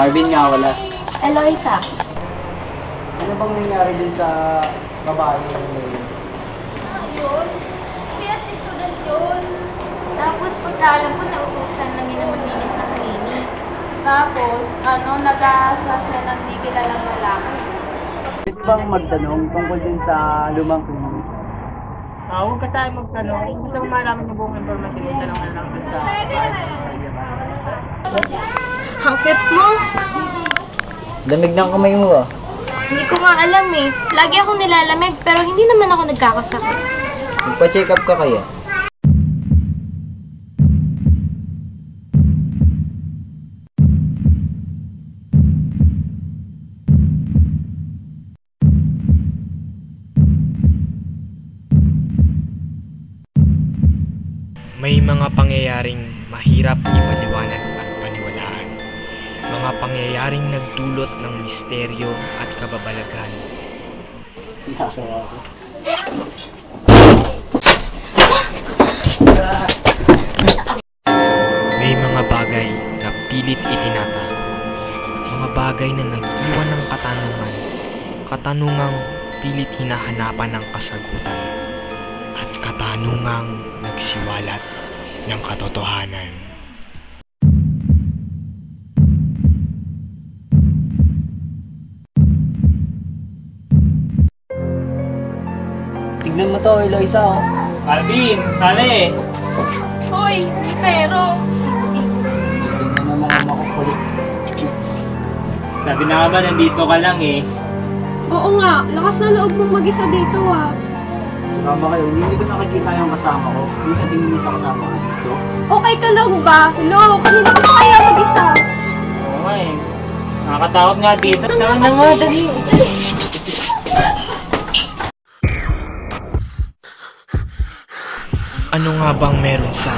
Marvin nga wala. Eloisa. Ano bang nangyari din sa babae yun? Yun? PS student yun. Tapos pagkaalam ko, nautusan lang yun na maglinis ng clinic. Tapos, nag-aasa siya ng di kilalang lalaki. Pwede bang magtanong tungkol din sa lumang clinic? Huwag ka sa'yo magtanong. Gusto mo malaman yung buong information, yung tanong na lang dun sa Ang cute mo. Lamig ng kamay mo ah. Hindi ko nga alam eh. Lagi akong nilalamig pero hindi naman ako nagkakasakit. Magpa-check up ka kaya? May mga pangyayaring mahirap ipaliwanag at paniwalaan. Mga pangyayaring nagdulot ng misteryo at kababalaghan. Nakasawa ako. May mga bagay na pilit itinatago. Mga bagay na nag-iwan ng katanungan. Katanungang pilit hinahanapan ng kasagutan. At katanungang nagsiwalat ng katotohanan. Tignan mo to, Eloisa oh. Alvin, tali! Hoy, pero... Tignan mo mga makukulit. Sabi na nga ba, nandito ka lang eh. Oo nga, lakas na loob mong mag-isa dito ah. Sumama kayo, hindi ko nakikita yung kasama ko. Yung sa tingin niya sa kasama ko dito. Okay ka lang ba? Hello, kanina ko pa kaya mag-isa. Oo nga eh. Nakakatakot nga dito. Tama na nga, dali. Ano nga bang meron sa